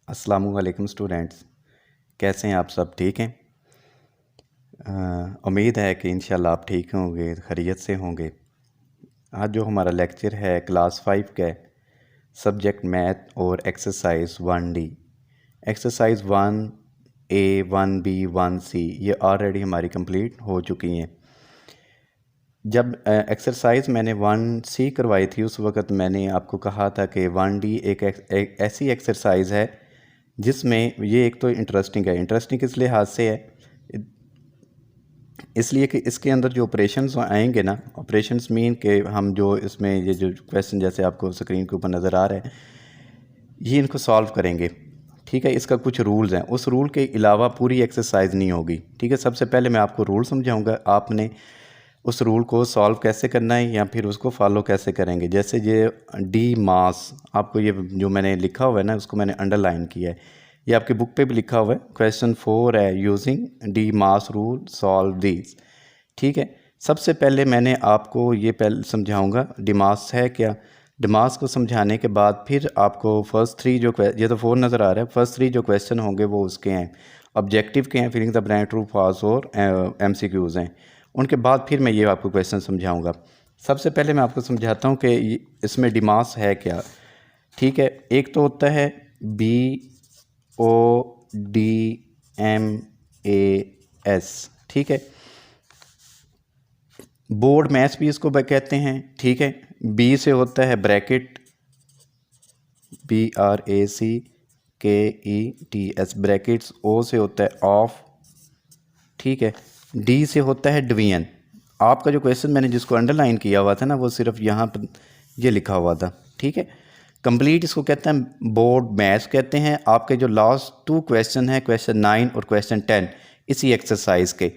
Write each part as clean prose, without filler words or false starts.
अस्सलामुअलैकुम स्टूडेंट्स, कैसे हैं आप? सब ठीक हैं? उम्मीद है कि इंशाल्लाह आप ठीक होंगे, खैरियत से होंगे। आज जो हमारा लेक्चर है क्लास 5 का सब्जेक्ट मैथ और exercise 1D। Exercise 1A 1B 1C ये ऑलरेडी हमारी कंप्लीट हो चुकी हैं। जब एक्सरसाइज मैंने 1C करवाई थी उस वक़्त मैंने आपको कहा था कि 1D एक ऐसी एक्सरसाइज है जिसमें ये एक तो इंटरेस्टिंग है। इंटरेस्टिंग किस लिहाज से है? इसलिए कि इसके अंदर जो ऑपरेशंस आएंगे ना, ऑपरेशंस मीन के हम जो इसमें ये जो क्वेश्चन जैसे आपको स्क्रीन के ऊपर नज़र आ रहा है ये इनको सॉल्व करेंगे। ठीक है, इसका कुछ रूल्स हैं, उस रूल के अलावा पूरी एक्सरसाइज नहीं होगी। ठीक है, सबसे पहले मैं आपको रूल समझाऊंगा, आपने उस रूल को सॉल्व कैसे करना है या फिर उसको फॉलो कैसे करेंगे। जैसे ये डी मास, आपको ये जो मैंने लिखा हुआ है ना उसको मैंने अंडरलाइन किया है, ये आपकी बुक पे भी लिखा हुआ है। क्वेश्चन 4 है, using D mass rule solve these. ठीक है, सबसे पहले मैंने आपको ये पहले समझाऊंगा डी मास है क्या। डी मास को समझाने के बाद फिर आपको फर्स्ट 3 जो ये तो 4 नज़र आ रहा है, फर्स्ट 3 जो क्वेश्चन होंगे वो उसके हैं, ऑब्जेक्टिव के हैं, filling the blank, true false और MCQs हैं। उनके बाद फिर मैं ये आपको क्वेश्चन समझाऊंगा। सबसे पहले मैं आपको समझाता हूँ कि इसमें डी मास है क्या। ठीक है, एक तो होता है BODMAS। ठीक है, बोर्ड मैस भी इसको कहते हैं। ठीक है, बी से होता है ब्रैकेट, BRACKETS ब्रैकेट्स। ओ से होता है ऑफ। ठीक है, डी से होता है डिवीजन। आपका जो क्वेश्चन मैंने जिसको अंडरलाइन किया हुआ था ना वो सिर्फ यहाँ पर ये लिखा हुआ था। ठीक है, कंप्लीट इसको कहते हैं बोर्ड मैथ्स कहते हैं। आपके जो लास्ट 2 क्वेश्चन हैं, क्वेश्चन 9 और क्वेश्चन 10 इसी एक्सरसाइज के,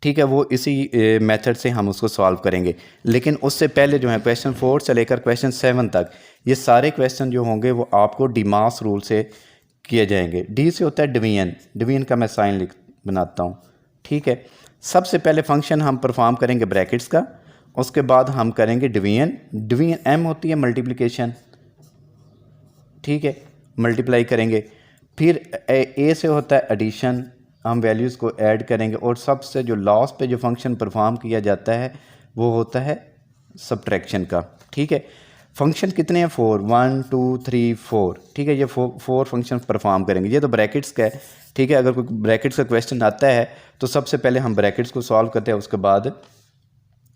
ठीक है, वो इसी मेथड से हम उसको सॉल्व करेंगे। लेकिन उससे पहले जो है क्वेश्चन 4 से लेकर क्वेश्चन 7 तक ये सारे क्वेश्चन जो होंगे वो आपको डी मास रूल से किए जाएंगे। डी से होता है डिवीजन, डिवीजन का मैं साइन बनाता हूँ। ठीक है, सबसे पहले फंक्शन हम परफॉर्म करेंगे ब्रैकेट्स का, उसके बाद हम करेंगे डिवीजन। डिवीजन एम होती है मल्टीप्लिकेशन। ठीक है, मल्टीप्लाई करेंगे। फिर ए से होता है एडिशन, हम वैल्यूज़ को ऐड करेंगे। और सबसे जो लास्ट पे जो फंक्शन परफॉर्म किया जाता है वो होता है सब्ट्रैक्शन का। ठीक है, फंक्शन कितने हैं? 4, 1 2 3 4। ठीक है, ये 4 फंक्शन परफॉर्म करेंगे। ये तो ब्रैकेट्स का है। ठीक है, अगर कोई ब्रैकेट्स का क्वेश्चन आता है तो सबसे पहले हम ब्रैकेट्स को सॉल्व करते हैं, उसके बाद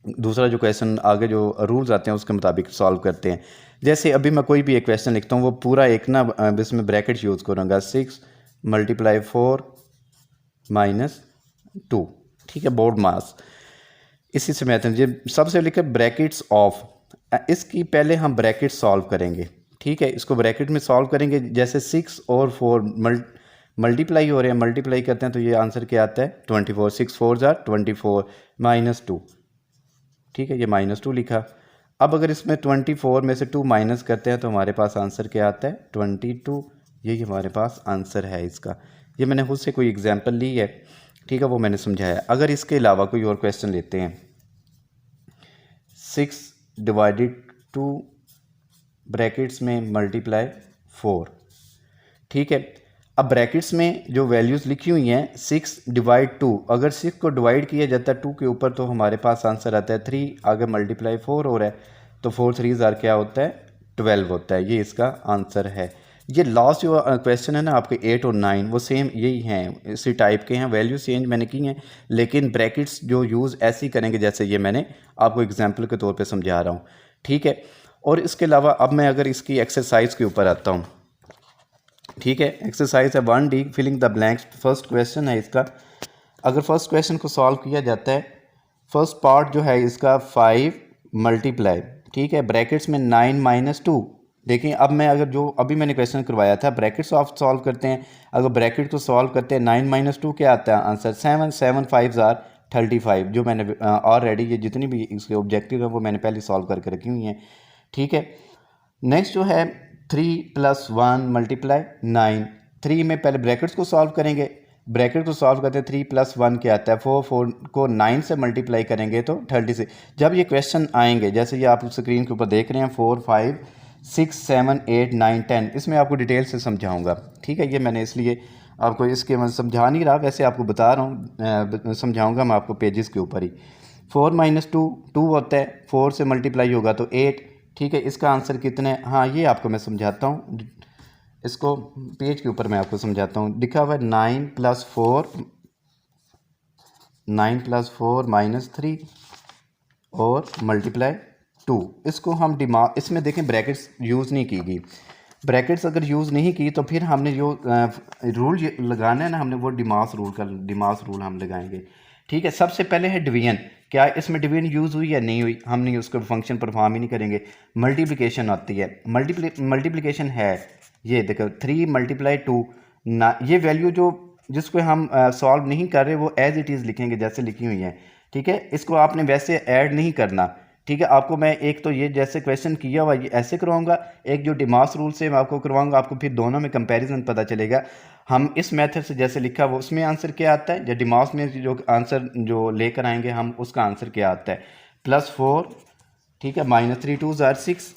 दूसरा जो क्वेश्चन आगे जो रूल्स आते हैं उसके मुताबिक सॉल्व करते हैं। जैसे अभी मैं कोई भी एक क्वेश्चन लिखता हूँ वो पूरा एक ना इसमें ब्रैकेट्स यूज़ करूँगा, 6 × 4 - 2। ठीक है, बोर्ड मास इसी से मैथ ये सबसे लिखे ब्रैकेट्स ऑफ। इसकी पहले हम ब्रैकेट सॉल्व करेंगे। ठीक है, इसको ब्रैकेट में सॉल्व करेंगे। जैसे 6 और 4 मल्टीप्लाई हो रहे हैं, मल्टीप्लाई करते हैं तो ये आंसर क्या आता है? 24। 6 4 = 24 - 2। ठीक है, ये -2 लिखा। अब अगर इसमें 24 में से 2 माइनस करते हैं तो हमारे पास आंसर क्या आता है? 22। यही हमारे पास आंसर है इसका। ये मैंने खुद से कोई एग्जांपल ली है। ठीक है, वो मैंने समझाया। अगर इसके अलावा कोई और क्वेश्चन लेते हैं, 6 / 2 ब्रैकेट्स में मल्टीप्लाई 4। ठीक है, अब ब्रैकेट्स में जो वैल्यूज़ लिखी हुई हैं 6 / 2, अगर 6 को डिवाइड किया जाता है 2 के ऊपर तो हमारे पास आंसर आता है 3। आगे मल्टीप्लाई 4 हो रहा है तो 4 3 * क्या होता है? 12 होता है। ये इसका आंसर है। ये लास्ट जो क्वेश्चन है ना आपके 8 और 9 वो सेम यही हैं, इसी टाइप के हैं। वैल्यू चेंज मैंने की हैं लेकिन ब्रैकेट्स जो यूज़ ऐसे ही करेंगे जैसे ये मैंने आपको एग्जांपल के तौर पे समझा रहा हूँ। ठीक है, और इसके अलावा अब मैं अगर इसकी एक्सरसाइज के ऊपर आता हूँ। ठीक है, एक्सरसाइज है 1D filling the blanks. First question है इसका। अगर फर्स्ट क्वेश्चन को सॉल्व किया जाता है, फर्स्ट पार्ट जो है इसका 5 मल्टीप्लाई, ठीक है, ब्रैकेट्स में 9 - 2। देखिए अब मैं अगर जो अभी मैंने क्वेश्चन करवाया था ब्रैकेट्स ऑफ सॉल्व करते हैं, अगर ब्रैकेट को सॉल्व करते हैं 9 - 2 क्या आता है आंसर? 7 7 5 = 35। जो मैंने ऑलरेडी ये जितनी भी इसके ऑब्जेक्टिव है वो मैंने पहले सॉल्व करके रखी हुई हैं। ठीक है, नेक्स्ट जो है 3 + 1 × 9। 3 में पहले ब्रैकेट्स को सॉल्व करेंगे, ब्रैकेट को सॉल्व करते हैं 3 + 1 क्या आता है? 4 4 को 9 से मल्टीप्लाई करेंगे तो 36। जब ये क्वेश्चन आएंगे जैसे ये आप स्क्रीन के ऊपर देख रहे हैं 4 5 6, 7, 8, 9, 10 इसमें आपको डिटेल से समझाऊंगा। ठीक है, ये मैंने इसलिए आपको इसके मैं समझा नहीं रहा, वैसे आपको बता रहा हूँ, समझाऊंगा मैं आपको पेजेस के ऊपर ही। 4 - 2 2 होता है, 4 से मल्टीप्लाई होगा तो 8। ठीक है, इसका आंसर कितना है, हाँ ये आपको मैं समझाता हूँ, इसको पेज के ऊपर मैं आपको समझाता हूँ। लिखा हुआ है 9 + 4 -3 और मल्टीप्लाई 2। इसको हम इसमें देखें ब्रैकेट्स यूज़ नहीं की गई। ब्रैकेट्स अगर यूज़ नहीं की तो फिर हमने जो रूल लगाना है ना, हमने वो डिमास रूल हम लगाएंगे। ठीक है, सबसे पहले है डिवीजन। क्या इसमें डिवीजन यूज़ हुई या नहीं हुई, हम नहीं उसको फंक्शन परफॉर्म ही नहीं करेंगे। मल्टीप्लिकेशन आती है, मल्टीप्लिकेशन है, ये देखो 3 × 2 ना, ये वैल्यू जो जिसको हम सॉल्व नहीं कर रहे वो एज इट इज़ लिखेंगे जैसे लिखी हुई है। ठीक है, इसको आपने वैसे ऐड नहीं करना। ठीक है, आपको मैं एक तो ये जैसे क्वेश्चन किया हुआ ये ऐसे करवाऊंगा, एक जो डिमास रूल से मैं आपको करवाऊंगा, आपको फिर दोनों में कंपैरिजन पता चलेगा। हम इस मेथड से जैसे लिखा वो उसमें आंसर क्या आता है, या डिमास में जो आंसर जो लेकर आएंगे हम उसका आंसर क्या आता है। +4, ठीक है, -3 2 = 6।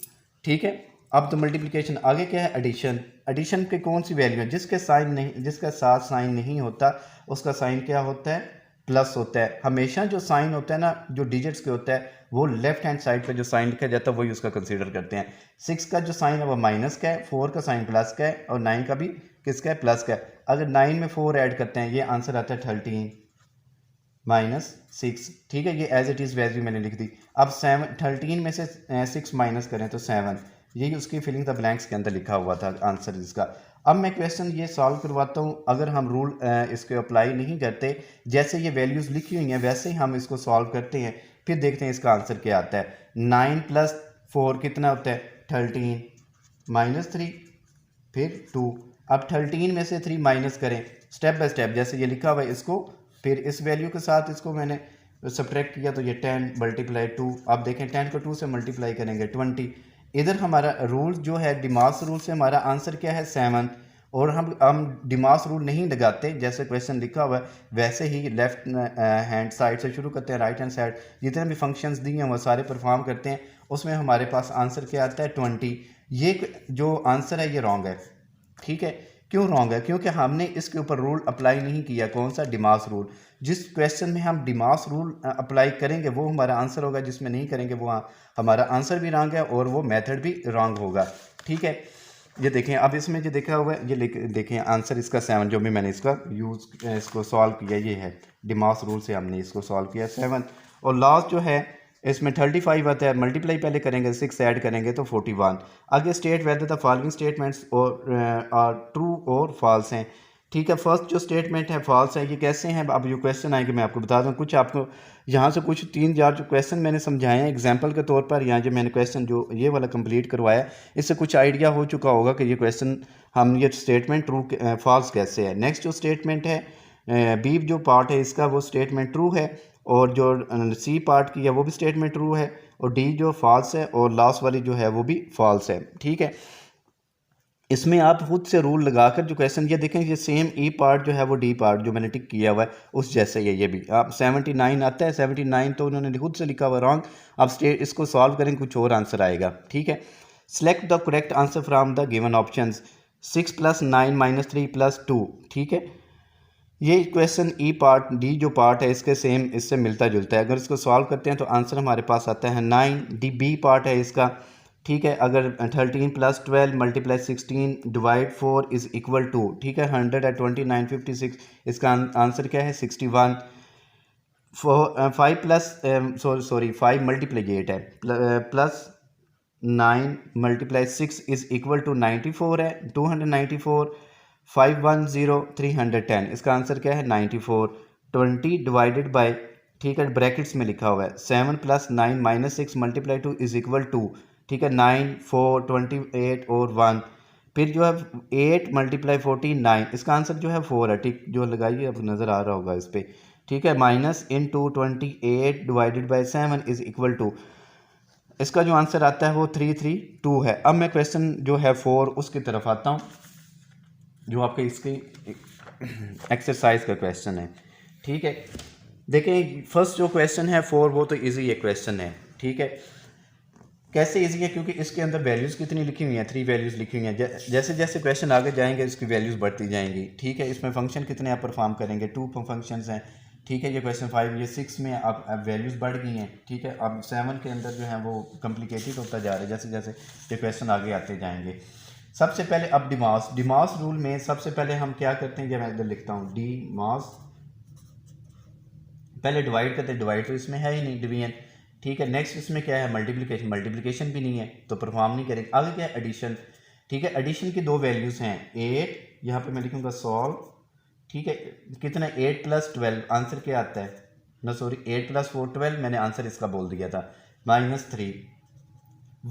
ठीक है, अब तो मल्टीप्लिकेशन, आगे क्या है एडिशन। एडिशन की कौन सी वैल्यू है, जिसके साइन नहीं, जिसका साथ साइन नहीं होता उसका साइन क्या होता है, प्लस होता है। हमेशा जो साइन होता है ना, जो डिजिट्स के होता है, वो लेफ्ट हैंड साइड पे जो साइन लिखा जाता है वही उसका कंसीडर करते हैं। 6 का जो साइन है वो माइनस का है, 4 का साइन प्लस का है, और 9 का भी किसका है, प्लस का है। अगर 9 में 4 ऐड करते हैं ये आंसर आता है 13 - 6। ठीक है, ये एज इट इज़ वैल्यू मैंने लिख दी। अब 13 में से 6 माइनस करें तो 7, यही उसकी फिलिंग द ब्लैंक्स के अंदर लिखा हुआ था आंसर इसका। अब मैं क्वेश्चन ये सॉल्व करवाता हूँ। अगर हम रूल इसके अप्लाई नहीं करते, जैसे ये वैल्यूज़ लिखी हुई हैं वैसे ही हम इसको सॉल्व करते हैं, फिर देखते हैं इसका आंसर क्या आता है। 9 + 4 कितना होता है, 13 -3 फिर 2। अब 13 में से 3 माइनस करें, स्टेप बाय स्टेप जैसे ये लिखा हुआ है इसको, फिर इस वैल्यू के साथ इसको मैंने सब्ट्रैक्ट किया तो ये 10 × 2। अब देखें 10 को 2 से मल्टीप्लाई करेंगे 20। इधर हमारा रूल जो है डिमास रूल से हमारा आंसर क्या है 7, और हम डिमास रूल नहीं लगाते, जैसे क्वेश्चन लिखा हुआ है वैसे ही लेफ्ट हैंड साइड से शुरू करते हैं, राइट हैंड साइड जितने भी फंक्शंस दिए हैं वो सारे परफॉर्म करते हैं। उसमें हमारे पास आंसर क्या आता है 20। ये जो आंसर है ये रॉन्ग है। ठीक है, क्यों रॉन्ग है, क्योंकि हमने इसके ऊपर रूल अप्लाई नहीं किया। कौन सा, डिमास रूल। जिस क्वेश्चन में हम डिमास रूल अप्लाई करेंगे वो हमारा आंसर होगा, जिसमें नहीं करेंगे वो हमारा आंसर भी रॉन्ग है और वो मेथड भी रॉन्ग होगा। ठीक है, ये देखें, अब इसमें जो देखा हुआ है ये देखें आंसर इसका 7, जो भी मैंने इसको सॉल्व किया ये है, डिमास रूल से हमने इसको सॉल्व किया 7। और लास्ट जो है इसमें 35 आता है, मल्टीप्लाई पहले करेंगे 6 ऐड करेंगे तो 41। आगे state whether the following statements और ट्रू और फॉल्स हैं। ठीक है, फर्स्ट जो स्टेटमेंट है फॉल्स है, ये कैसे हैं, अब जो क्वेश्चन आएंगे मैं आपको बता दूं। कुछ आपको यहाँ से कुछ 3-4 जो क्वेश्चन मैंने समझाए हैं एग्जांपल के तौर पर, यहाँ जो मैंने क्वेश्चन जो ये वाला कंप्लीट करवाया इससे कुछ आइडिया हो चुका होगा कि ये क्वेश्चन हम ये स्टेटमेंट ट्रू फॉल्स कैसे है। नेक्स्ट जो स्टेटमेंट है बी जो पार्ट है इसका वो स्टेटमेंट ट्रू है, और जो सी पार्ट की है वो भी स्टेटमेंट ट्रू है, और डी जो फॉल्स है, और लास्ट वाली जो है वो भी फॉल्स है। ठीक है, इसमें आप खुद से रूल लगाकर जो क्वेश्चन ये देखें, ये सेम ई पार्ट जो है वो डी पार्ट जो मैंने टिक किया हुआ है उस जैसे ही है। ये भी आप 79 आता है, 79 तो उन्होंने खुद से लिखा हुआ रॉन्ग। अब स्टेट इसको सॉल्व करेंगे कुछ और आंसर आएगा। ठीक है, select the correct answer from the given options. 6 + 9 - 3 + 2। ठीक है, ये क्वेश्चन ई पार्ट, डी जो पार्ट है इसके सेम इससे मिलता जुलता है। अगर इसको सॉल्व करते हैं तो आंसर हमारे पास आता है 9। डी बी पार्ट है इसका। ठीक है, अगर 13 + 12 × 16 / 4 = 2। ठीक है, 129 56, इसका आंसर क्या है 61। 5 मल्टीप्लाई 8 है, +9 × 6 = 94 है, 294। 510 310, इसका आंसर क्या है 94। 20 डिवाइडेड बाय, ठीक है, ब्रैकेट्स में लिखा हुआ है 7 + 9 - 6 × 2 = 2। ठीक है, 9 4 28 और 1, फिर जो है 8 × 49, इसका आंसर जो है 4 है। ठीक, जो लगाइए अब नज़र आ रहा होगा इस पर। ठीक है, -28 डिवाइडेड बाय 7 = 2, इसका जो आंसर आता है वो 332 है। अब मैं क्वेश्चन जो है 4 उसकी तरफ आता हूँ, जो आपके इसकी एक्सरसाइज का क्वेश्चन है। ठीक है, देखें फर्स्ट जो क्वेश्चन है 4 वो तो इजी एक क्वेश्चन है। ठीक है, कैसे इजी है? क्योंकि इसके अंदर वैल्यूज़ कितनी लिखी हुई हैं, 3 वैल्यूज़ लिखी हुई हैं। जैसे जैसे क्वेश्चन आगे जाएंगे इसकी वैल्यूज़ बढ़ती जाएंगी। ठीक है, इसमें फंक्शन कितने आप परफॉर्म करेंगे, 2 फंक्शंस हैं। ठीक है, ये क्वेश्चन 5, ये 6 में अब वैल्यूज़ बढ़ गई हैं। ठीक है, अब 7 के अंदर जो है वो कॉम्प्लिकेटेड होता जा रहा है जैसे जैसे ये क्वेश्चन आगे आते जाएंगे। सबसे पहले अब डिमास रूल में सबसे पहले हम क्या करते हैं, जब मैं इधर लिखता हूँ डिमास, पहले डिवाइड करते हैं, डिवाइड तो इसमें है ही नहीं, डिवीजन। ठीक है, नेक्स्ट इसमें क्या है, मल्टीप्लिकेशन, मल्टीप्लिकेशन भी नहीं है तो परफॉर्म नहीं करेंगे। आगे क्या है, एडिशन। ठीक है, एडिशन की 2 वैल्यूज़ हैं, 8, यहाँ पे मैं लिखूँगा सॉल्व। ठीक है, कितना 8 + 12, आंसर क्या आता है, ना सॉरी 8 + 4 12, मैंने आंसर इसका बोल दिया था, -3।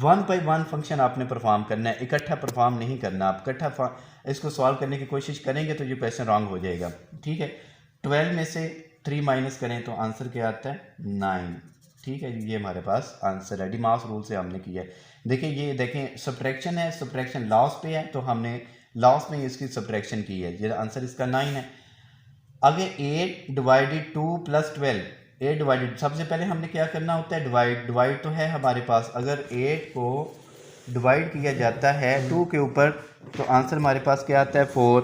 1 बाई 1 फंक्शन आपने परफॉर्म करना है, इकट्ठा परफॉर्म नहीं करना। आप इकट्ठा इसको सॉल्व करने की कोशिश करेंगे तो ये क्वेश्चन रॉन्ग हो जाएगा। ठीक है, 12 में से 3 माइनस करें तो आंसर क्या आता है, 9। ठीक है, ये हमारे पास आंसर है, डिमास रूल से हमने किया है। देखिए ये देखें, सब्ट्रैक्शन है, सब्ट्रैक्शन लॉस पे है तो हमने लॉस में इसकी सब्ट्रैक्शन की है, ये आंसर इसका 9 है। आगे 8 डिवाइडेड 2 + 12, 8 डिवाइडेड, सबसे पहले हमने क्या करना होता है, डिवाइड तो है हमारे पास। अगर 8 को डिवाइड किया जाता है 2 के ऊपर तो आंसर हमारे पास क्या आता है, 4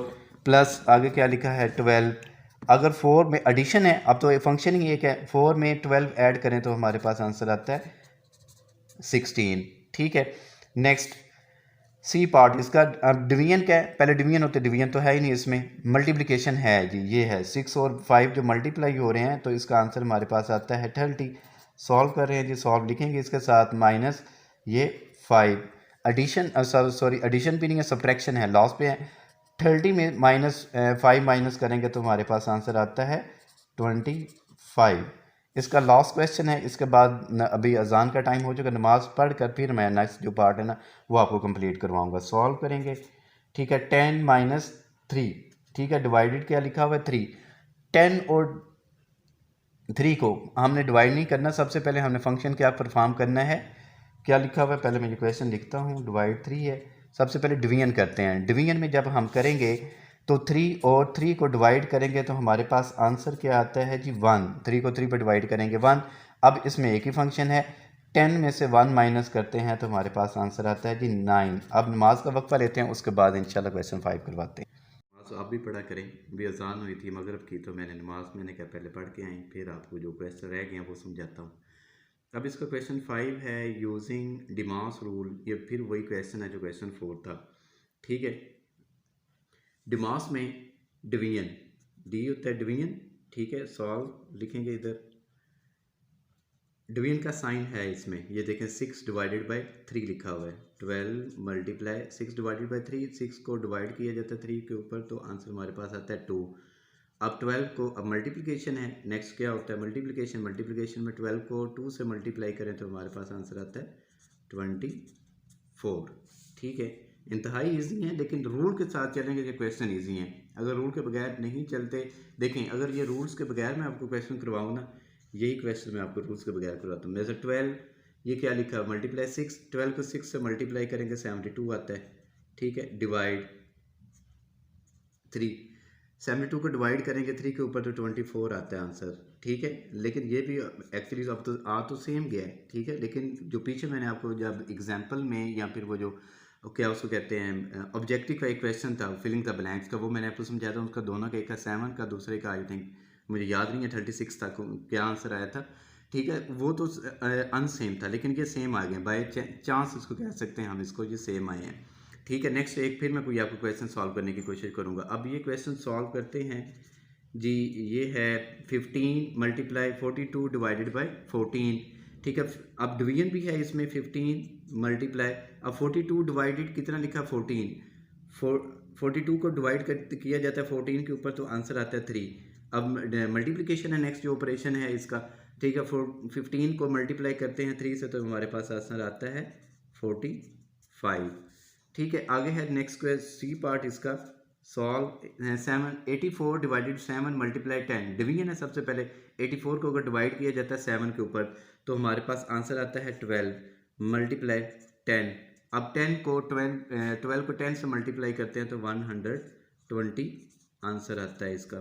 प्लस आगे क्या लिखा है, 12। अगर 4 में एडिशन है, अब तो फंक्शन ही एक है, 4 में 12 ऐड करें तो हमारे पास आंसर आता है 16। ठीक है, नेक्स्ट सी पार्ट इसका। अब डिवीजन क्या है, पहले डिवीजन होते, डिवीजन तो है ही नहीं इसमें, मल्टीप्लिकेशन है जी, ये है 6 और 5 जो मल्टीप्लाई हो रहे हैं तो इसका आंसर हमारे पास आता है 30। सॉल्व कर रहे हैं जी, सॉल्व लिखेंगे इसके साथ माइनस ये 5, एडिशन सॉरी एडिशन भी नहीं है, सब्ट्रैक्शन है, लॉस पे है। 30 में -5 माइनस करेंगे तो हमारे पास आंसर आता है 25। इसका लास्ट क्वेश्चन है, इसके बाद अभी अजान का टाइम हो चुका, नमाज पढ़ कर फिर मैं नेक्स्ट जो पार्ट है ना वो आपको कंप्लीट करवाऊंगा। सॉल्व करेंगे। ठीक है, 10 - 3। ठीक है, डिवाइडेड क्या लिखा हुआ है, 3। 10 और 3 को हमने डिवाइड नहीं करना, सबसे पहले हमने फंक्शन क्या परफॉर्म करना है, क्या लिखा हुआ है, पहले मैं ये क्वेश्चन लिखता हूँ, डिवाइड 3 है। सबसे पहले डिवीजन करते हैं, डिवीजन में जब हम करेंगे तो 3 और 3 को डिवाइड करेंगे तो हमारे पास आंसर क्या आता है जी, 1। 3 को 3 पर डिवाइड करेंगे 1। अब इसमें एक ही फंक्शन है, 10 में से 1 माइनस करते हैं तो हमारे पास आंसर आता है जी 9। अब नमाज का वक्फा लेते हैं, उसके बाद इंशाल्लाह क्वेश्चन 5 करवाते हैं। नमाज आप भी पढ़ा करें, भी अजान हुई थी मगरिब की तो मैंने नमाज मैंने क्या पहले पढ़ के आई, फिर आपको जो क्वेश्चन रह गए हैं वो समझाता हूँ। अब इसका क्वेश्चन 5 है, यूजिंग डिमास रूल, ये फिर वही क्वेश्चन है जो क्वेश्चन 4 था। ठीक है, डिमास में डिवीजन, डी होता है डिवीजन। ठीक है, सॉल्व लिखेंगे इधर, डिवीजन का साइन है इसमें, ये देखें 6 डिवाइडेड बाय 3 लिखा हुआ है, 12 मल्टीप्लाई 6 डिवाइडेड बाय 3, 6 को डिवाइड किया जाता है 3 के ऊपर तो आंसर हमारे पास आता है 2। अब 12 को, अब मल्टीप्लिकेशन है, नेक्स्ट क्या होता है, मल्टीप्लिकेशन, मल्टीप्लिकेशन में 12 को 2 से मल्टीप्लाई करें तो हमारे पास आंसर आता है 24। ठीक है, इंतहाई ईजी है, लेकिन रूल के साथ चलेंगे कि क्वेश्चन ईजी हैं। अगर रूल के बगैर नहीं चलते, देखें अगर ये रूल्स के बगैर मैं आपको क्वेश्चन करवाऊँ ना, यही क्वेश्चन मैं आपको रूल्स के बगैर करवाता हूँ। जैसे 12, ये क्या लिखा है, मल्टीप्लाई 6, 12 को 6 से मल्टीप्लाई करेंगे 72 आता है। ठीक है, डिवाइड 3, 72 को डिवाइड करेंगे 3 के ऊपर तो 24 आता है आंसर। ठीक है, लेकिन ये भी एक्चुअली अब तो आ तो सेम गया है। ठीक है, लेकिन जो पीछे मैंने आपको जब एग्जाम्पल में या फिर वो जो क्या उसको कहते हैं ऑब्जेक्टिव का एक क्वेश्चन था फिलिंग द ब्लैंक्स का, वो मैंने आपको समझाया था, उसका दोनों का, एक का 7 का दूसरे का आई थिंक मुझे याद नहीं है 36 तक क्या आंसर आया था। ठीक है, वो तो अनसेम था, लेकिन ये सेम आ गए बाय चांस इसको कह सकते हैं हम इसको, ये सेम आए हैं। ठीक है, नेक्स्ट एक फिर मैं कोई आपको क्वेश्चन सॉल्व करने की कोशिश करूँगा। अब ये क्वेश्चन सॉल्व करते हैं जी, ये है 15 मल्टीप्लाई 42 डिवाइडेड बाय 14। ठीक है, अब डिवीजन भी है इसमें, 15 मल्टीप्लाई, अब 42 डिवाइडेड कितना लिखा, 14, 42 को डिवाइड किया जाता है 14 के ऊपर तो आंसर आता है 3। अब मल्टीप्लिकेशन है, नेक्स्ट जो ऑपरेशन है इसका। ठीक है, 15 को मल्टीप्लाई करते हैं 3 से तो हमारे पास आंसर आता है 45। ठीक है, आगे है नेक्स्ट क्वेश्चन सी पार्ट इसका, सॉल्व 84 डिवाइडेड 7 मल्टीप्लाई 10, डिवीजन है सबसे पहले, 84 को अगर डिवाइड किया जाता है 7 के ऊपर तो हमारे पास आंसर आता है 12 मल्टीप्लाई 10। अब 10 को 12 को 10 से मल्टीप्लाई करते हैं तो 120 आंसर आता है इसका।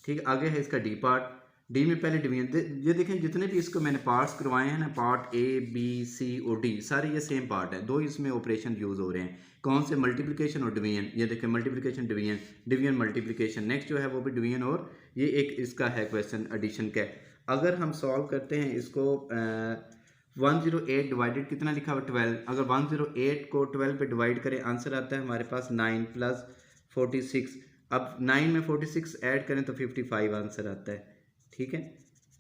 ठीक है, आगे है इसका डी पार्ट, डी में पहले डिवीजन ये देखें, जितने भी इसको मैंने पार्ट्स करवाए हैं ना, पार्ट ए बी सी और डी, सारे ये सेम पार्ट है, दो इसमें ऑपरेशन यूज़ हो रहे हैं। कौन से? मल्टीप्लिकेशन और डिवीजन। ये देखें multiplication division, division multiplication. Next जो है वो भी डिवीजन, और ये एक इसका है क्वेश्चन एडिशन का। अगर हम सॉल्व करते हैं इसको 108 डिवाइडेड कितना लिखा हुआ 12, अगर 108 को 12 पे डिवाइड करें आंसर आता है हमारे पास 9 प्लस 46। अब 9 में 46 ऐड करें तो 55 आंसर आता है। ठीक है,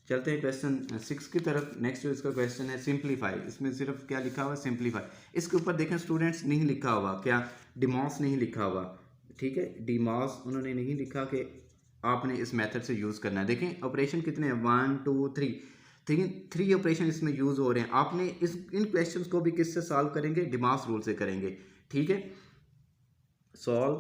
चलते हैं क्वेश्चन 6 की तरफ। नेक्स्ट जो इसका क्वेश्चन है सिंप्लीफाई, इसमें सिर्फ क्या लिखा हुआ है? सिंप्लीफाई। इसके ऊपर देखें स्टूडेंट्स नहीं लिखा हुआ, क्या डिमॉस नहीं लिखा हुआ। ठीक है, डिमॉस उन्होंने नहीं लिखा कि आपने इस मेथड से यूज़ करना है। देखें ऑपरेशन कितने हैं, 1 2 3, थ्री ऑपरेशन इसमें यूज़ हो रहे हैं। आपने इन क्वेश्चंस को भी किससे सॉल्व करेंगे? डिमॉस रूल से करेंगे। ठीक है, सॉल्व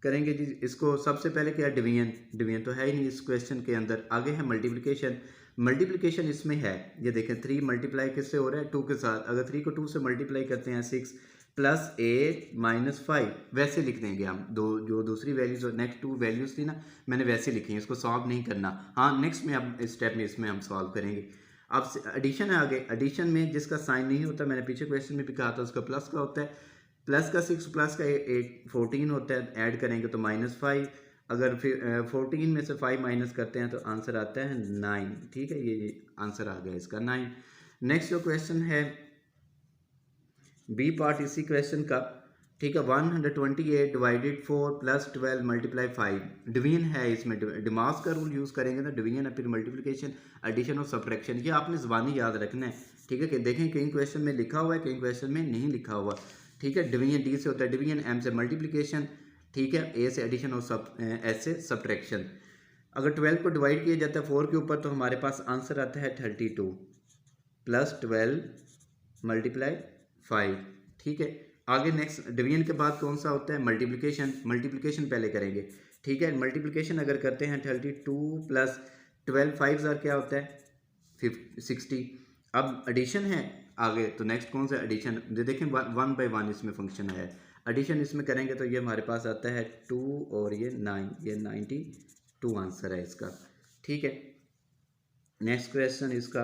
करेंगे जी इसको। सबसे पहले क्या? डिवीजन, डिवीजन तो है ही नहीं इस क्वेश्चन के अंदर। आगे है मल्टीप्लिकेशन, मल्टीप्लिकेशन इसमें है। ये देखें 3 मल्टीप्लाई किससे हो रहा है? 2 के साथ। अगर 3 को 2 से मल्टीप्लाई करते हैं 6 प्लस 8 माइनस 5, वैसे लिख देंगे हम। जो दूसरी वैल्यूज और नेक्स्ट 2 वैल्यूज थी ना, मैंने वैसे लिखी हैं, इसको सॉल्व नहीं करना। हाँ, नेक्स्ट में अब इस स्टेप में इसमें हम सॉल्व करेंगे। अब एडिशन है आगे। एडिशन में जिसका साइन नहीं होता, मैंने पीछे क्वेश्चन में भी कहा था, उसका प्लस का होता है। प्लस का 6 प्लस का 8 14 होता है, ऐड करेंगे तो -5। अगर फिर 14 में से 5 माइनस करते हैं तो आंसर आता है 9। ठीक है, ये आंसर आ गया इसका 9। नेक्स्ट जो क्वेश्चन है बी पार्ट इसी क्वेश्चन का। ठीक है, 128 डिवाइडेड 4 प्लस 12 मल्टीप्लाई 5। डिवीजन है इसमें, डिमॉस का रूल यूज़ करेंगे ना, डिवीजन है, फिर मल्टीप्लिकेशन, एडिशन और सब्ट्रैक्शन। ये आपने ज़बानी याद रखना है। ठीक है, कि देखें कई क्वेश्चन में लिखा हुआ है, कई क्वेश्चन में नहीं लिखा हुआ। ठीक है, डिवीजन डी से होता है डिवीजन, एम से मल्टीप्लिकेशन, ठीक है, ए से एडिशन और एस से सब्ट्रैक्शन। अगर 12 को डिवाइड किया जाता है 4 के ऊपर तो हमारे पास आंसर आता है 32 प्लस 12 मल्टीप्लाई 5। ठीक है, आगे नेक्स्ट डिवीजन के बाद कौन सा होता है? मल्टीप्लिकेशन। मल्टीप्लिकेशन पहले करेंगे। ठीक है, मल्टीप्लिकेशन अगर करते हैं 32 प्लस 12 5 क्या होता है 60। अब एडिशन है आगे, तो नेक्स्ट कौन सा एडिशन? देखें 1 बाई 1 इसमें फंक्शन है। एडिशन इसमें करेंगे तो ये हमारे पास आता है 2 और ये 9, ये 92 आंसर है इसका। ठीक है, नेक्स्ट क्वेश्चन इसका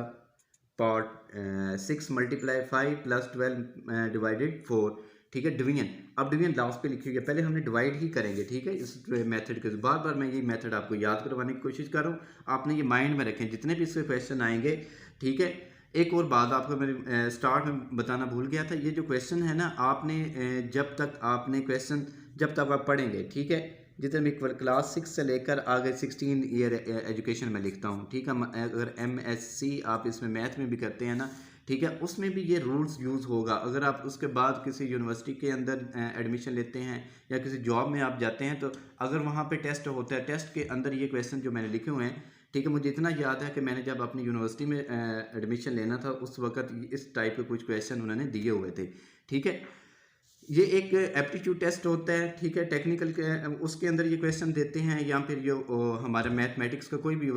पार्ट 6 मल्टीप्लाई 5 प्लस 12 डिवाइडेड 4। ठीक है, डिवीजन। अब डिवीजन लास्ट पे लिखी हुई है, पहले हमने डिवाइड ही करेंगे। ठीक है, इस मेथड के बार बार मैं ये मेथड आपको याद करवाने की कोशिश कर रहा हूँ, आपने ये माइंड में रखें जितने भी इसके क्वेश्चन आएंगे। ठीक है, एक और बात आपको मैंने स्टार्ट में बताना भूल गया था, ये जो क्वेश्चन है ना, आपने जब तक आपने क्वेश्चन जब तक आप पढ़ेंगे, ठीक है, जितने भी क्लास 6 से लेकर आगे 16 ईयर एजुकेशन में लिखता हूँ। ठीक है, अगर MSc आप इसमें मैथ में भी करते हैं ना, ठीक है, उसमें भी ये रूल्स यूज़ होगा। अगर आप उसके बाद किसी यूनिवर्सिटी के अंदर एडमिशन लेते हैं या किसी जॉब में आप जाते हैं, तो अगर वहाँ पे टेस्ट होता है, टेस्ट के अंदर ये क्वेश्चन जो मैंने लिखे हुए हैं, ठीक है, मुझे इतना याद है कि मैंने जब अपनी यूनिवर्सिटी में एडमिशन लेना था उस वक्त इस टाइप के कुछ क्वेश्चन उन्होंने दिए हुए थे। ठीक है, ये एक एप्टीट्यूड टेस्ट होता है। ठीक है, टेक्निकल के उसके अंदर ये क्वेश्चन देते हैं, या फिर ये हमारा मैथमेटिक्स का कोई भी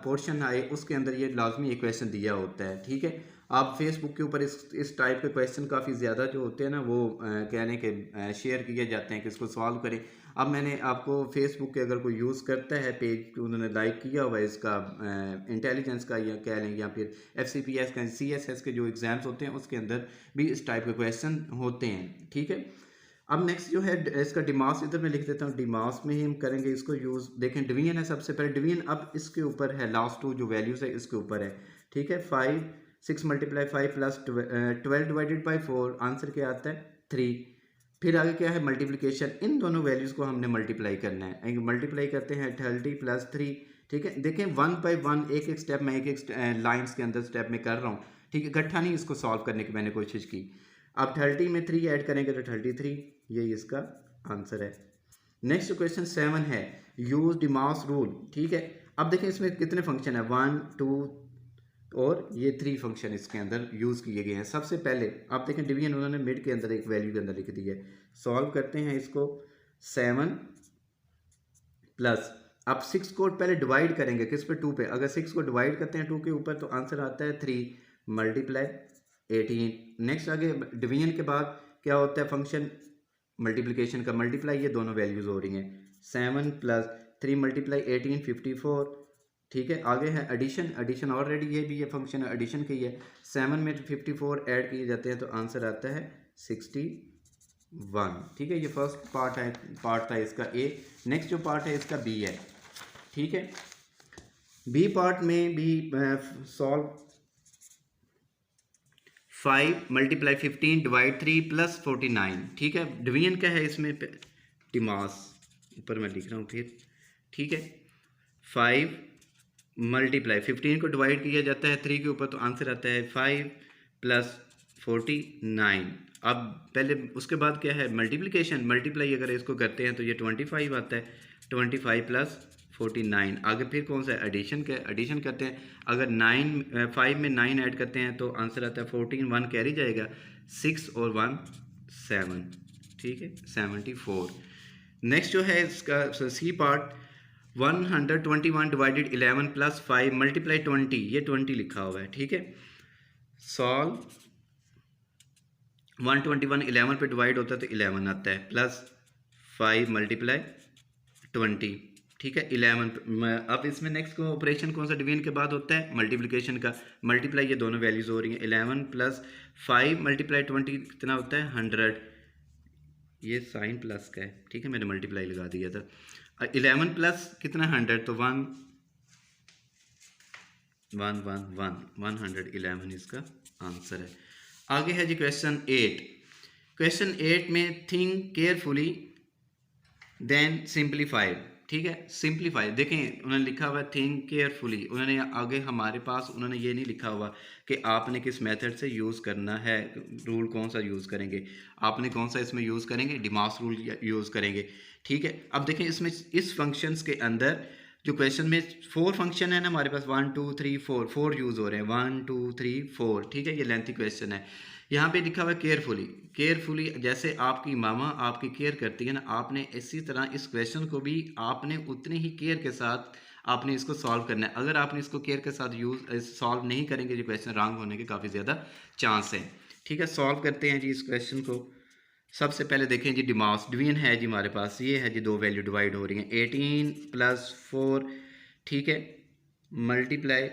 पोर्शन आए उसके अंदर ये लाजमी एक क्वेश्चन दिया होता है। ठीक है, आप फेसबुक के ऊपर इस टाइप के क्वेश्चन काफ़ी ज़्यादा जो होते हैं ना, वो कहने के शेयर किए जाते हैं कि इसको सॉल्व करें। अब मैंने आपको फेसबुक के अगर कोई यूज़ करता है पेज, उन्होंने लाइक किया हुआ है इसका इंटेलिजेंस का, या कह लें, या फिर FCPS का, CSS के जो एग्ज़ाम्स होते हैं उसके अंदर भी इस टाइप के क्वेश्चन होते हैं। ठीक है, अब नेक्स्ट जो है इसका डिमास, इधर मैं लिख देता हूँ, डिमास में ही हम करेंगे इसको यूज़। देखें डिवीजन है सबसे पहले, डिवीजन अब इसके ऊपर है, लास्ट 2 जो वैल्यूज़ है इसके ऊपर है। ठीक है, 6 multiply 5 plus 12 divided by 4, answer क्या आता है 3। फिर आगे क्या है? मल्टीप्लिकेशन। इन दोनों वैल्यूज़ को हमने मल्टीप्लाई करना है। मल्टीप्लाई करते हैं 30 प्लस 3। ठीक है, देखें 1 बाई 1 एक एक स्टेप मैं एक लाइन्स के अंदर स्टेप में कर रहा हूँ। ठीक है, इकट्ठा नहीं इसको सॉल्व करने की मैंने कोशिश की। अब 30 में 3 ऐड करेंगे तो 33, यही इसका आंसर है। नेक्स्ट क्वेश्चन 7 है, यूज डिमास रूल। ठीक है, अब देखें इसमें कितने फंक्शन है, 1 2 और ये 3 फंक्शन इसके अंदर यूज़ किए गए हैं। सबसे पहले आप देखें डिवीजन उन्होंने मिड के अंदर एक वैल्यू के अंदर लिख दी है। सॉल्व करते हैं इसको, 7 प्लस, अब 6 को पहले डिवाइड करेंगे किस पे? 2 पे। अगर 6 को डिवाइड करते हैं 2 के ऊपर तो आंसर आता है 3 मल्टीप्लाई 18। नेक्स्ट आगे डिवीजन के बाद क्या होता है फंक्शन? मल्टीप्लिकेशन का, मल्टीप्लाई, ये दोनों वैल्यूज़ हो रही हैं। 7 प्लस 3 मल्टीप्लाई 18 54। ठीक है। आगे है एडिशन, एडिशन ऑलरेडी ये भी ये फंक्शन एडिशन की है। 7 में 54 ऐड किए जाते हैं तो आंसर आता है 61। ठीक है, ये फर्स्ट पार्ट था इसका ए। नेक्स्ट जो पार्ट है इसका बी है। ठीक है, बी पार्ट में भी सॉल्व 5 मल्टीप्लाई 15 डिवाइड 3 प्लस 49। ठीक है, डिवीजन क्या है इसमें, डिमास ऊपर मैं लिख रहा हूँ फिर। ठीक है, 5 मल्टीप्लाई 15 को डिवाइड किया जाता है 3 के ऊपर तो आंसर आता है 5 प्लस 49। अब पहले उसके बाद क्या है मल्टीप्लिकेशन, मल्टीप्लाई अगर इसको करते हैं तो ये 25 आता है, 25 प्लस 49। आगे फिर कौन सा एडिशन एडिशन करते हैं, अगर 5 में 9 ऐड करते हैं तो आंसर आता है 14, 1 कैरी जाएगा, 6 और 1 7। ठीक है, 74। नेक्स्ट जो है इसका C part 121 divided 11 plus 5 multiply 20, ये 20 लिखा हुआ है। ठीक है, सॉल्व 121 11 पे डिवाइड होता है तो 11 आता है, प्लस 5 मल्टीप्लाई 20। ठीक है, 11। अब इसमें नेक्स्ट को ऑपरेशन कौन सा डिवीजन के बाद होता है, मल्टीप्लिकेशन का। मल्टीप्लाई ये दोनों वैल्यूज हो रही हैं, 11 प्लस 5 मल्टीप्लाई 20 कितना होता है 100। ये साइन प्लस का है, ठीक है, मैंने मल्टीप्लाई लगा दिया था। 11 प्लस कितना 100 तो 111 इसका आंसर है। आगे है जी क्वेश्चन 8। क्वेश्चन 8 में थिंक केयरफुली देन सिंप्लीफाई। ठीक है, सिंप्लीफाई देखें उन्होंने लिखा हुआ है थिंक केयरफुली, उन्होंने आगे हमारे पास उन्होंने ये नहीं लिखा हुआ कि आपने किस मेथड से यूज़ करना है, रूल कौन सा यूज़ करेंगे, आपने कौन सा इसमें यूज़ करेंगे, डिमास रूल यूज़ करेंगे। ठीक है, अब देखें इसमें इस फंक्शंस के अंदर जो क्वेश्चन में 4 फंक्शन है ना हमारे पास, 1 2 3 4 यूज़ हो रहे हैं, 1 2 3 4। ठीक है, ये लेंथी क्वेश्चन है। यहाँ पे लिखा हुआ है केयरफुली, केयरफुली जैसे आपकी मामा आपकी केयर करती है ना, आपने इसी तरह इस क्वेश्चन को भी आपने उतने ही केयर के साथ आपने इसको सॉल्व करना है। अगर आपने इसको केयर के साथ सॉल्व नहीं करेंगे जो क्वेश्चन रॉन्ग होने के काफ़ी ज़्यादा चांस हैं। ठीक है, सॉल्व करते हैं जी इस क्वेश्चन को। सबसे पहले देखें जी डिमास डिवीजन है जी हमारे पास, ये है जी दो वैल्यू डिवाइड हो रही हैं, 18 प्लस 4। ठीक है, मल्टीप्लाई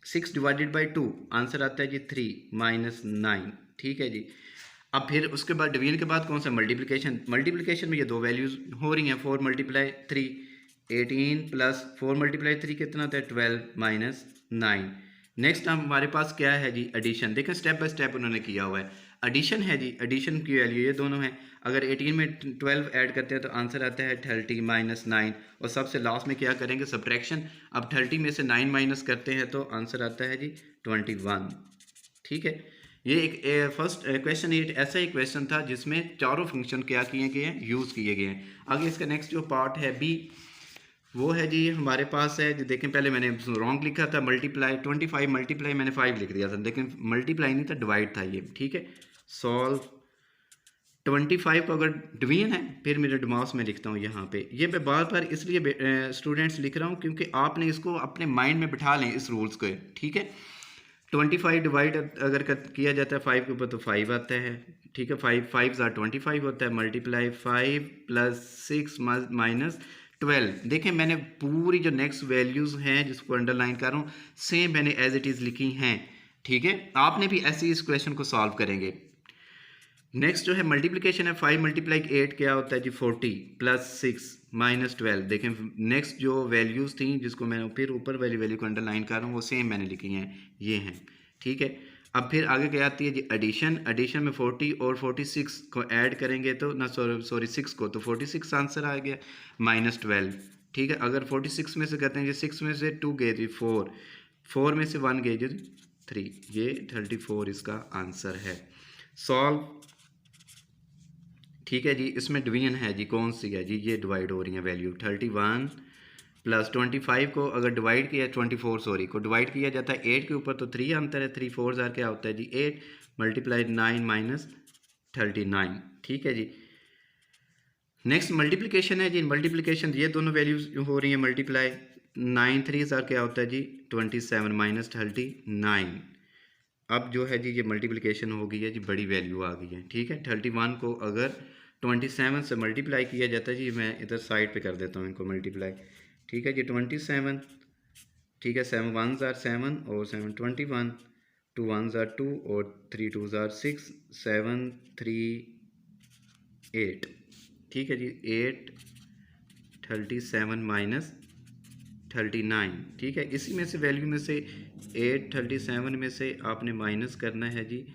6 डिवाइडेड बाई 2 आंसर आता है जी 3 माइनस 9। ठीक है जी, अब फिर उसके बाद डिवीजन के बाद कौन सा मल्टीप्लिकेशन, मल्टीप्लिकेशन में ये दो वैल्यूज हो रही हैं, 4 मल्टीप्लाई 3 18 प्लस 4 मल्टीप्लाई 3 कितना आता है 12 माइनस 9। नेक्स्ट हमारे पास क्या है जी एडिशन, देखें स्टेप बाय स्टेप उन्होंने किया हुआ है। एडिशन है जी, एडिशन की वैल्यू ये दोनों हैं, अगर 18 में 12 ऐड करते हैं तो आंसर आता है 30 माइनस 9, और सबसे लास्ट में क्या करेंगे सब्ट्रैक्शन। अब 30 में से 9 माइनस करते हैं तो आंसर आता है जी 21। ठीक है, ये एक फर्स्ट क्वेश्चन 8 ऐसा ही क्वेश्चन था जिसमें चारों फंक्शन क्या किए गए हैं, यूज़ किए गए हैं। आगे इसका नेक्स्ट जो पार्ट है बी, वो है जी हमारे पास है जो देखें पहले मैंने रॉन्ग लिखा था, मल्टीप्लाई 25 मल्टीप्लाई मैंने 5 लिख दिया था, लेकिन मल्टीप्लाई नहीं था डिवाइड था ये। ठीक है, सॉल्व 25 को अगर डिवीजन है फिर मेरे दिमाग में लिखता हूँ यहाँ पे, ये मैं बार बार इसलिए स्टूडेंट्स लिख रहा हूँ क्योंकि आपने इसको अपने माइंड में बिठा लें इस रूल्स को। ठीक है, 25 डिवाइड अगर किया जाता है 5 के ऊपर तो 5 आता है। ठीक है, 5 ज़ा 25 होता है, मल्टीप्लाई 5 प्लस 6 माइनस 12। देखें मैंने पूरी जो नेक्स्ट वैल्यूज़ हैं जिसको अंडरलाइन कर रहा हूँ सेम मैंने एज इट इज़ लिखी हैं। ठीक है, आपने भी ऐसे इस क्वेश्चन को सॉल्व करेंगे। नेक्स्ट जो है मल्टीप्लिकेशन है, 5 मल्टीप्लाई 8 क्या होता है जी 40 प्लस 6 माइनस 12। देखें नेक्स्ट जो वैल्यूज़ थी जिसको मैं फिर ऊपर वाली वैल्यू को अंडरलाइन कर रहा हूँ वो सेम मैंने लिखी हैं, ये हैं। ठीक है, अब फिर आगे क्या आती है जी एडिशन, एडिशन में 40 और 46 को ऐड करेंगे तो ना सॉरी 6 को, तो 46 आंसर आ गया माइनस 12। ठीक है, अगर 46 में से करते हैं जी 6 में से 2 गए जी 4 में से 1 गए जी 3, ये 34 इसका आंसर है। सॉल्व। ठीक है जी, इसमें डिवीजन है जी कौन सी है जी, ये डिवाइड हो रही है वैल्यू 31 प्लस 25 को अगर डिवाइड किया 24 सॉरी को डिवाइड किया जाता है 8 के ऊपर तो 3 अंतर है, 3 4 ज़ार क्या होता है जी 8 मल्टीप्लाई 9 माइनस 39। ठीक है जी, नेक्स्ट मल्टीप्लिकेशन है जी, मल्टीप्लिकेशन ये दोनों वैल्यूज हो रही हैं मल्टीप्लाई 9 3 ज़ार क्या होता है जी 27 माइनस 39। अब जो है जी ये मल्टीप्लिकेशन हो गई है जी, बड़ी वैल्यू आ गई है। ठीक है, 31 को अगर 27 से मल्टीप्लाई किया जाता है जी, मैं इधर साइड पे कर देता हूँ इनको मल्टीप्लाई। ठीक है जी, 27 ठीक है, 7 1s are 7 और 7 21, 2 1s are 2 और 3 2s are 6, 7 3 8। ठीक है जी, 8 37 माइनस 39। ठीक है, इसी में से वैल्यू में से 8 37 में से आपने माइनस करना है जी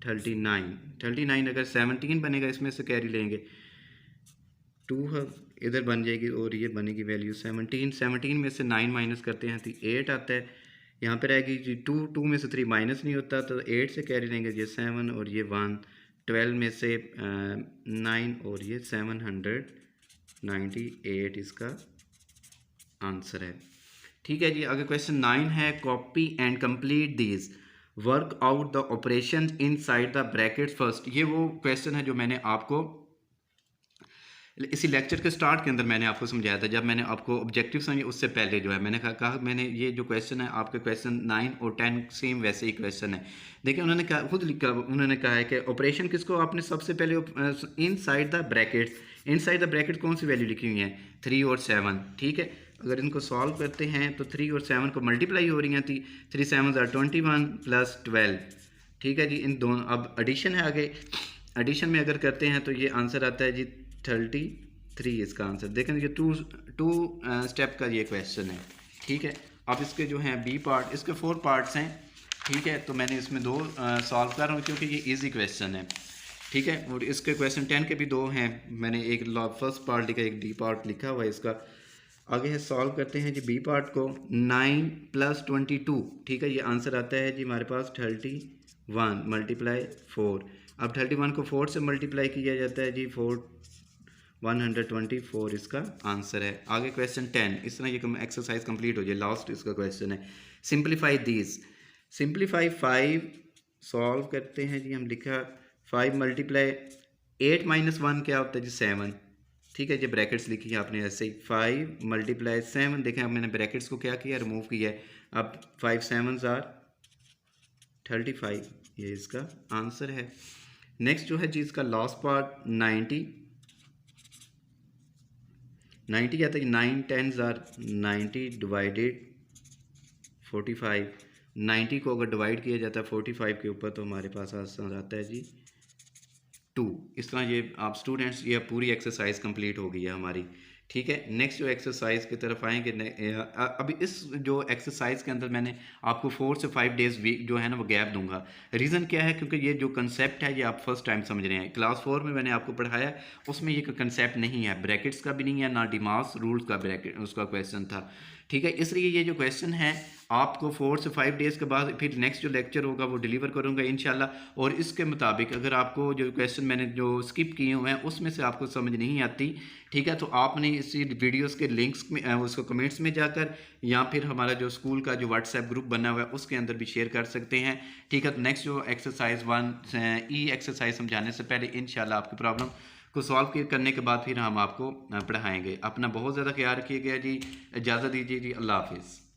39। 39 अगर 17 बनेगा, इसमें से कैरी लेंगे 2 इधर बन जाएगी और ये बनेगी वैल्यू 17। 17 में से 9 माइनस करते हैं तो 8 आता है। यहाँ पर आएगी जी 2, 2 में से 3 माइनस नहीं होता तो 8 से कैरी लेंगे ये 7 और ये 1, 12 में से 9 और ये 798 इसका आंसर है। ठीक है जी, अगर क्वेश्चन 9 है, copy and complete these, work out the operation inside the brackets first. ये वो क्वेश्चन है जो मैंने आपको इसी लेक्चर के स्टार्ट के अंदर मैंने आपको समझाया था, जब मैंने आपको ऑब्जेक्टिव समझे उससे पहले जो है मैंने कहा मैंने ये जो क्वेश्चन है आपके क्वेश्चन 9 और 10 सेम वैसे ही क्वेश्चन है। देखिए उन्होंने कहा, खुद लिखा, उन्होंने कहा है कि ऑपरेशन किसको आपने सबसे पहले inside the brackets, inside the bracket कौन सी वैल्यू लिखी हुई है 3 और 7। ठीक है, अगर इनको सॉल्व करते हैं तो 3 और 7 को मल्टीप्लाई हो रही हैं, 3 7 21 प्लस 12। ठीक है जी, इन दोनों अब एडिशन है आगे, एडिशन में अगर करते हैं तो ये आंसर आता है जी 33 इसका आंसर। देखें ये टू स्टेप का ये क्वेश्चन है। ठीक है, अब इसके जो हैं बी पार्ट, इसके 4 पार्ट्स हैं। ठीक है, तो मैंने इसमें 2 सॉल्व कर रहा हूँ क्योंकि ये इजी क्वेश्चन है। ठीक है, और इसके क्वेश्चन 10 के भी 2 हैं, मैंने एक फर्स्ट पार्ट लिखा, एक डी पार्ट लिखा हुआ है इसका। आगे है सॉल्व करते हैं जी बी पार्ट को, 9 + 22। ठीक है, ये आंसर आता है जी हमारे पास 31 मल्टीप्लाई 4। अब 31 को 4 से मल्टीप्लाई किया जाता है जी 124 इसका आंसर है। आगे क्वेश्चन 10, इस तरह ये एक्सरसाइज कंप्लीट हो जाए, लास्ट इसका क्वेश्चन है। सिंप्लीफाई दीज, सिंप्लीफाई 5 सॉल्व करते हैं जी। हम लिखा 5 मल्टीप्लाई 8 - 1 क्या होता है जी 7। ठीक है, ये ब्रैकेट्स लिखी है आपने ऐसे ही, 5 मल्टीप्लाई 7। देखें अब मैंने ब्रैकेट्स को क्या किया, रिमूव किया है। अब 5 7s are 35, ये इसका आंसर है। नेक्स्ट जो है जी इसका लास्ट पार्ट 90 क्या था, 9 10s are 90 डिवाइडेड 45। 90 को अगर डिवाइड किया जाता है 45 के ऊपर तो हमारे पास आंसर आता है जी 2। इस तरह ये आप स्टूडेंट्स, ये पूरी एक्सरसाइज कंप्लीट हो गई है हमारी। ठीक है, नेक्स्ट जो एक्सरसाइज की तरफ आएंगे। अभी इस जो एक्सरसाइज के अंदर मैंने आपको 4 से 5 डेज वीक जो है ना वो गैप दूंगा। रीज़न क्या है, क्योंकि ये जो कंसेप्ट है ये आप फर्स्ट टाइम समझ रहे हैं। क्लास 4 में मैंने आपको पढ़ाया, उसमें ये कंसेप्ट नहीं है, ब्रैकेट्स का भी नहीं है, ना डिमास रूल्स का ब्रैकेट उसका क्वेश्चन था। ठीक है, इसलिए ये जो क्वेश्चन है आपको 4 से 5 डेज़ के बाद फिर नेक्स्ट जो लेक्चर होगा वो डिलीवर करूँगा इंशाल्लाह। और इसके मुताबिक अगर आपको जो क्वेश्चन मैंने जो स्किप किए हुए हैं उसमें से आपको समझ नहीं आती, ठीक है, तो आपने इसी वीडियोस के लिंक्स में उसको कमेंट्स में जाकर या फिर हमारा जो स्कूल का जो व्हाट्सएप ग्रुप बना हुआ है उसके अंदर भी शेयर कर सकते हैं। ठीक है, तो नेक्स्ट जो एक्सरसाइज 1 ई एक्सरसाइज समझाने से पहले इंशाल्लाह आपकी प्रॉब्लम को सॉल्व करने के बाद फिर हम आपको पढ़ाएंगे। अपना बहुत ज़्यादा ख्याल रखिएगा जी, इजाज़त दीजिए जी, अल्लाह हाफिज़।